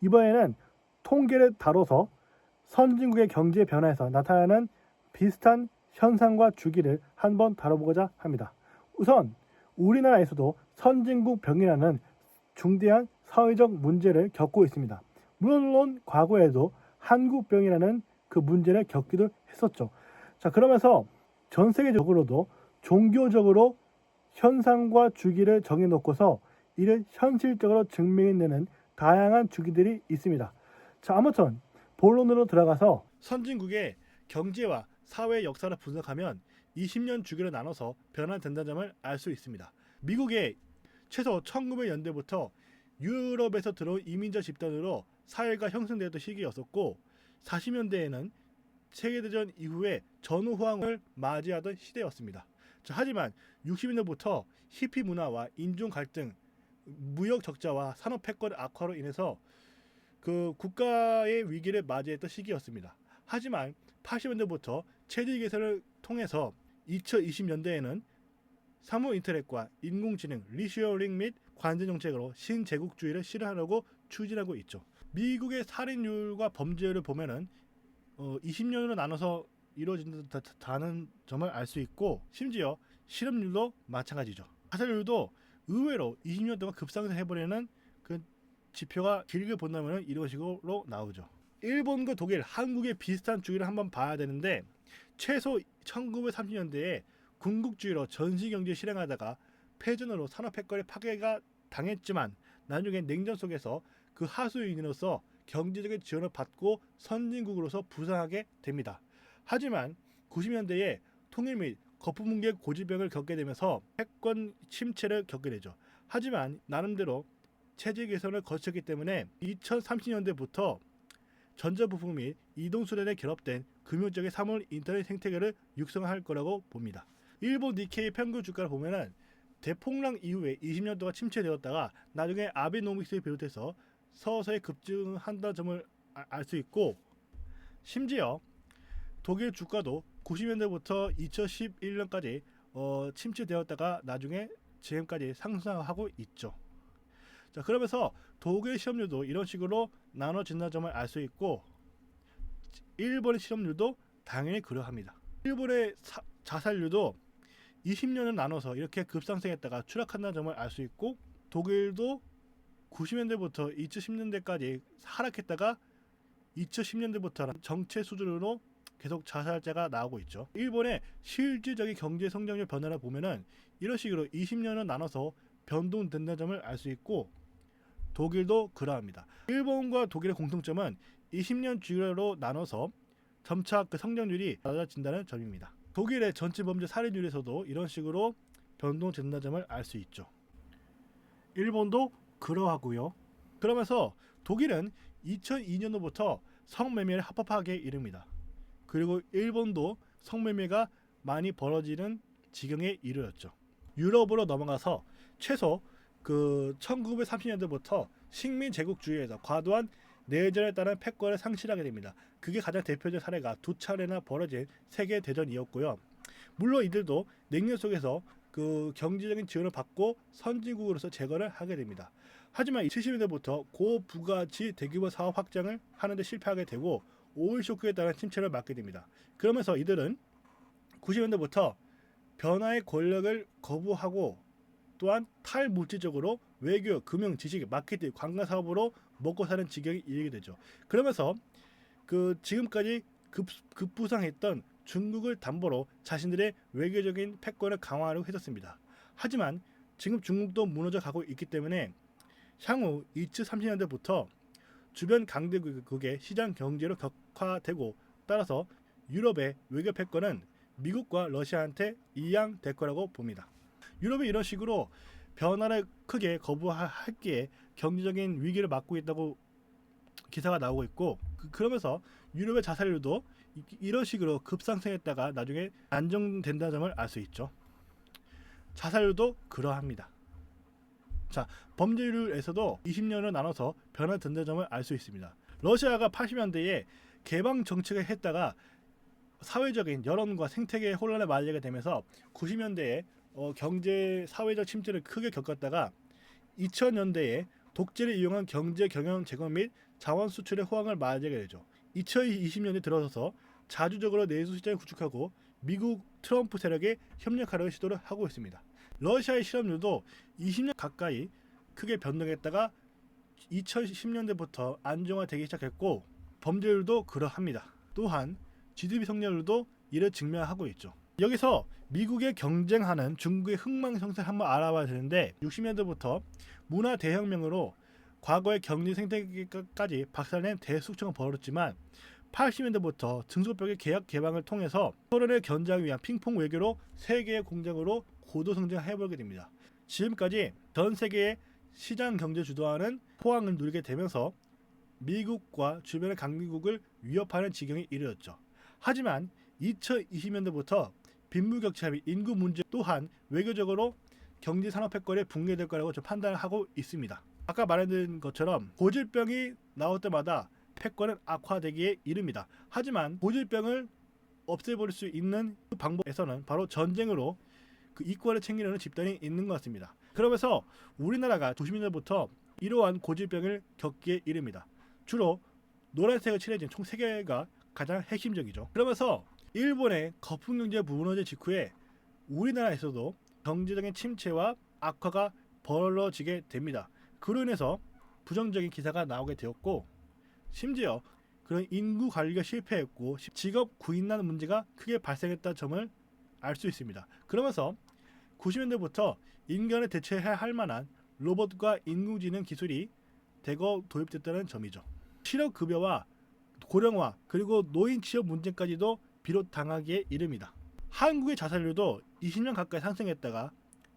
이번에는 통계를 다뤄서 선진국의 경제 변화에서 나타나는 비슷한 현상과 주기를 한번 다뤄보고자 합니다. 우선 우리나라에서도 선진국 병이라는 중대한 사회적 문제를 겪고 있습니다. 물론 과거에도 한국병이라는 그 문제를 겪기도 했었죠. 자, 그러면서 전 세계적으로도 종교적으로 현상과 주기를 정해놓고서 이를 현실적으로 증명해내는 다양한 주기들이 있습니다. 자, 아무튼 본론으로 들어가서 선진국의 경제와 사회 역사를 분석하면 20년 주기로 나눠서 변화된다는 점을 알 수 있습니다. 미국의 최소 1900년대부터 유럽에서 들어온 이민자 집단으로 사회가 형성되었던 시기였었고 40년대에는 세계대전 이후에 전후호황을 맞이하던 시대였습니다. 자, 하지만 60년대부터 히피 문화와 인종 갈등, 무역 적자와 산업 패권 악화로 인해서 그 국가의 위기를 맞이했던 시기였습니다. 하지만 80년대부터 체질 개선을 통해서 2020년대에는 사무 인터넷과 인공지능, 리쇼어링 및 관제 정책으로 신제국주의를 실현하려고 추진하고 있죠. 미국의 살인율과 범죄율을 보면은 20년으로 나눠서 이루어진다는 점을 알 수 있고 심지어 실업률도 마찬가지죠. 자살률도 의외로 20년 동안 급상승해버리는 그 지표가 길게 본다면 이런 식으로 나오죠. 일본과 독일, 한국의 비슷한 주기를 한번 봐야 되는데 최소 1930년대에 군국주의로 전시경제 실행하다가 패전으로 산업 패권의 파괴가 당했지만 나중에 냉전 속에서 그 하수인으로서 경제적인 지원을 받고 선진국으로서 부상하게 됩니다. 하지만 90년대에 통일 및 거푸문계 고질병을 겪게 되면서 패권 침체를 겪게 되죠. 하지만 나름대로 체질 개선을 거쳤기 때문에 2030년대부터 전자부품 및 이동수단에 결합된 금융적인 사물 인터넷 생태계를 육성할 거라고 봅니다. 일본 니케이 평균 주가를 보면은 대폭락 이후에 20년 동안 침체되었다가 나중에 아베노믹스를 비롯해서 서서히 급증한다는 점을 알 수 있고 심지어 독일 주가도 90년대부터 2011년까지 침체되었다가 나중에 지금까지 상승하고 있죠. 자, 그러면서 독일 실업률도 이런 식으로 나눠진다는 점을 알 수 있고 일본의 실업률도 당연히 그러합니다. 일본의 자살률도 20년을 나눠서 이렇게 급상승했다가 추락한다는 점을 알 수 있고 독일도 90년대부터 2010년대까지 하락했다가 2010년대부터는 정체 수준으로 계속 자살자가 나오고 있죠. 일본의 실질적인 경제 성장률 변화를 보면은 이런 식으로 20년을 나눠서 변동된다는 점을 알 수 있고 독일도 그러합니다. 일본과 독일의 공통점은 20년 주기로 나눠서 점차 그 성장률이 낮아진다는 점입니다. 독일의 전체 범죄 살인율에서도 이런 식으로 변동된다는 점을 알 수 있죠. 일본도 그러하고요. 그러면서 독일은 2002년도부터 성매매를 합법화하게 이릅니다. 그리고 일본도 성매매가 많이 벌어지는 지경에 이르렀죠. 유럽으로 넘어가서 최소 그 1930년대부터 식민 제국주의에서 과도한 내전에 따른 패권을 상실하게 됩니다. 그게 가장 대표적인 사례가 두 차례나 벌어진 세계 대전이었고요. 물론 이들도 냉전 속에서 그 경제적인 지원을 받고 선진국으로서 재건을 하게 됩니다. 하지만 70년대부터 고부가치 대규모 사업 확장을 하는데 실패하게 되고 오일 쇼크에 따른 침체를 맞게 됩니다. 그러면서 이들은 90년대부터 변화의 권력을 거부하고 또한 탈물질적으로 외교, 금융, 지식, 마케팅, 관광 사업으로 먹고 사는 지경에 이르게 되죠. 그러면서 그 지금까지 급부상했던 중국을 담보로 자신들의 외교적인 패권을 강화하려고 했었습니다. 하지만 지금 중국도 무너져 가고 있기 때문에 향후 2030년대부터 주변 강대국의 시장 경제로 격화되고 따라서 유럽의 외교 패권은 미국과 러시아한테 이양될 거라고 봅니다. 유럽이 이런 식으로 변화를 크게 거부했기에 경제적인 위기를 맞고 있다고 기사가 나오고 있고 그러면서 유럽의 자살률도 이런 식으로 급상승했다가 나중에 안정된다는 점을 알 수 있죠. 자살률도 그러합니다. 자, 범죄율에서도 20년을 나눠서 변화된다는 점을 알 수 있습니다. 러시아가 80년대에 개방 정책을 했다가 사회적인 여론과 생태계의 혼란에 말리게 되면서 90년대에 경제 사회적 침체를 크게 겪었다가 2000년대에 독재를 이용한 경제 경영 제공 및 자원 수출의 호황을 맞이하게 되죠. 2020년에 들어서서 자주적으로 내수 시장을 구축하고 미국 트럼프 세력에 협력하려는 시도를 하고 있습니다. 러시아의 실업률도 20년 가까이 크게 변동했다가 2010년대부터 안정화되기 시작했고 범죄율도 그러합니다. 또한 GDP 성장률도 이를 증명하고 있죠. 여기서 미국에 경쟁하는 중국의 흥망성쇠를 한번 알아봐야 되는데 60년대부터 문화 대혁명으로 과거의 경제 생태계까지 박살낸 대숙청을 벌였지만 80년대부터 등소벽의 계약 개방을 통해서 소련을 견제하기 위한 핑퐁 외교로 세계의 공장으로 고도 성장해보게 됩니다. 지금까지 전 세계의 시장 경제 주도하는 호황을 누리게 되면서 미국과 주변의 강대국을 위협하는 지경에 이르렀죠. 하지만 2020년대부터 빈부격차 및 인구 문제 또한 외교적으로 경제 산업 패권에 붕괴될 거라고 판단을 하고 있습니다. 아까 말했던 것처럼 고질병이 나올 때마다 패권은 악화되기에 이릅니다. 하지만 고질병을 없애버릴 수 있는 그 방법에서는 바로 전쟁으로 그 이권을 챙기려는 집단이 있는 것 같습니다. 그러면서 우리나라가 90년대부터 이러한 고질병을 겪기에 이릅니다. 주로 노란색을 칠해진 총 3개가 가장 핵심적이죠. 그러면서 일본의 거품 경제가 무너진 직후에 우리나라에서도 경제적인 침체와 악화가 벌어지게 됩니다. 그로 인해서 부정적인 기사가 나오게 되었고 심지어 그런 인구 관리가 실패했고 직업 구인난 문제가 크게 발생했다는 점을 알 수 있습니다. 그러면서 90년대부터 인간을 대체해야 할 만한 로봇과 인공지능 기술이 대거 도입됐다는 점이죠. 실업급여와 고령화 그리고 노인 취업 문제까지도 비롯당하기에 이릅니다. 한국의 자살률도 20년 가까이 상승했다가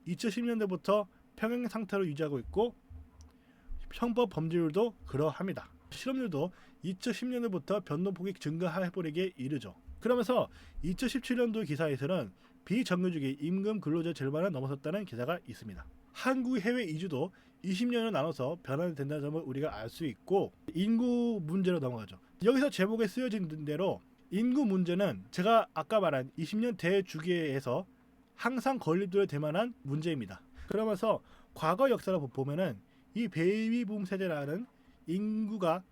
2010년대부터 평행 상태로 유지하고 있고 형법 범죄율도 그러합니다. 실업률도 2010년대부터 변동폭이 증가해버리기에 이르죠. 그러면서 2017년도 기사에서는 비정규직이 임금 근로자 절반을 넘어섰다는 기사가 있습니다. 한국의 해외 이주도 20년을 나눠서 변화된다는 점을 우리가 알 수 있고 인구 문제로 넘어가죠. 여기서 제목에 쓰여진 대로 인구 문제는 제가 아까 말한 20년 대주기에서 항상 건립되어야 될 만한 문제입니다. 그러면서 과거 역사를 보면은 이 베이비붐 세대라는 인구가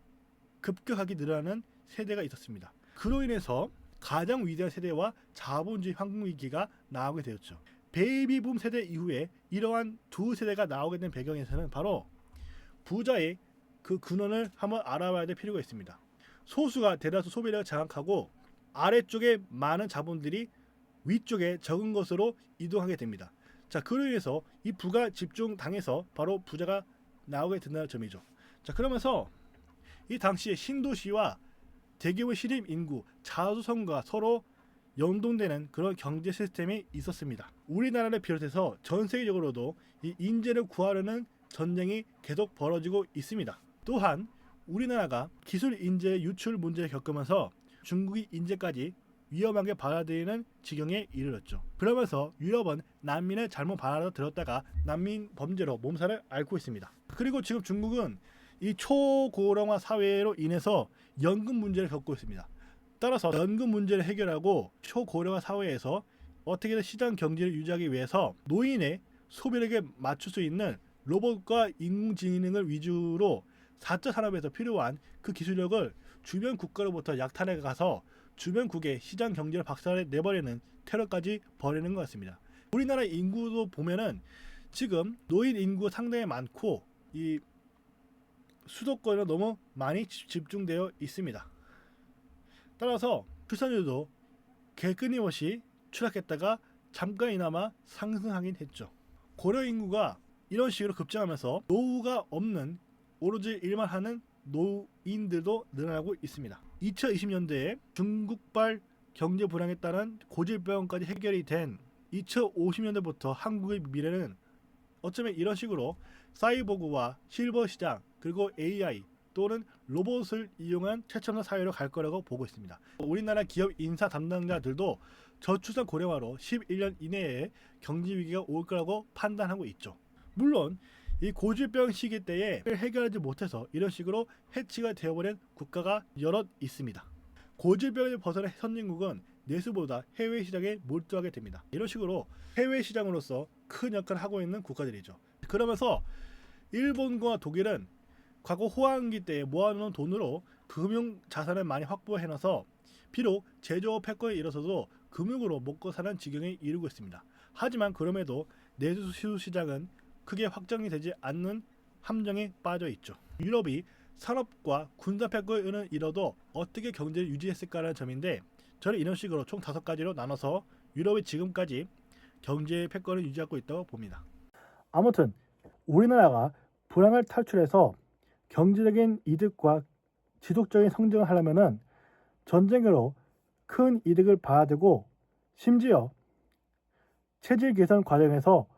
급격하게 늘어나는 세대가 있었습니다. 그로 인해서 가장 위대한 세대와 자본주의 황금 위기가 나오게 되었죠. 베이비붐 세대 이후에 이러한 두 세대가 나오게 된 배경에서는 바로 부자의 그 근원을 한번 알아봐야 될 필요가 있습니다. 소수가 대다수 소비력을 장악하고 아래쪽에 많은 자본들이 위쪽에 적은 것으로 이동하게 됩니다. 자, 그로 인해서 이 부가 집중당해서 바로 부자가 나오게 된다는 점이죠. 자, 그러면서 이 당시에 신도시와 대규모 시립 인구, 자수성가 서로 연동되는 그런 경제 시스템이 있었습니다. 우리나라를 비롯해서 전 세계적으로도 이 인재를 구하려는 전쟁이 계속 벌어지고 있습니다. 또한 우리나라가 기술 인재 유출 문제를 겪으면서 중국이 인재까지 위험하게 받아들이는 지경에 이르렀죠. 그러면서 유럽은 난민을 잘못 받아들였다가 난민 범죄로 몸살을 앓고 있습니다. 그리고 지금 중국은 이 초고령화 사회로 인해서 연금 문제를 겪고 있습니다. 따라서 연금 문제를 해결하고 초고령화 사회에서 어떻게든 시장 경제를 유지하기 위해서 노인의 소비력에 맞출 수 있는 로봇과 인공지능을 위주로 4차 산업에서 필요한 그 기술력을 주변 국가로부터 약탈해 가서 주변국의 시장 경제를 박살내 내버리는 테러까지 벌이는 것 같습니다. 우리나라 인구도 보면은 지금 노인 인구가 상당히 많고 이 수도권에 너무 많이 집중되어 있습니다. 따라서 출산율도 끊임없이 추락했다가 잠깐이나마 상승하긴 했죠. 고령 인구가 이런 식으로 급증하면서 노후가 없는 오로지 일만 하는 노인들도 늘어나고 있습니다. 2020년대에 중국발 경제 불황에 따른 고질병까지 해결이 된 2050년대부터 한국의 미래는 어쩌면 이런 식으로 사이보그와 실버 시장 그리고 AI 또는 로봇을 이용한 최첨단 사회로 갈 거라고 보고 있습니다. 우리나라 기업 인사 담당자들도 저출산 고령화로 11년 이내에 경제 위기가 올 거라고 판단하고 있죠. 물론 이 고질병 시기 때에 해결하지 못해서 이런 식으로 해치가 되어버린 국가가 여럿 있습니다. 고질병을 벗어난 선진국은 내수보다 해외 시장에 몰두하게 됩니다. 이런 식으로 해외 시장으로서 큰 역할을 하고 있는 국가들이죠. 그러면서 일본과 독일은 과거 호황기 때 모아놓은 돈으로 금융 자산을 많이 확보해놔서 비록 제조업 패권에 일어서도 금융으로 먹고 사는 지경에 이르고 있습니다. 하지만 그럼에도 내수 시장은 크게 확장이 되지 않는 함정에 빠져 있죠. 유럽이 산업과 군사 패권을 잃어도 어떻게 경제를 유지했을까라는 점인데, 저는 이런 식으로 총 5가지로 나눠서 유럽이 지금까지 경제 패권을 유지하고 있다고 봅니다. 아무튼 우리나라가 불황을 탈출해서 경제적인 이득과 지속적인 성장을 하려면은 전쟁으로 큰 이득을 봐야 되고, 심지어 체질 개선 과정에서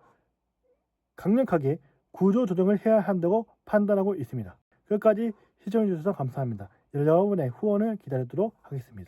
강력하게 구조 조정을 해야 한다고 판단하고 있습니다. 끝까지 시청해 주셔서 감사합니다. 여러분의 후원을 기다리도록 하겠습니다.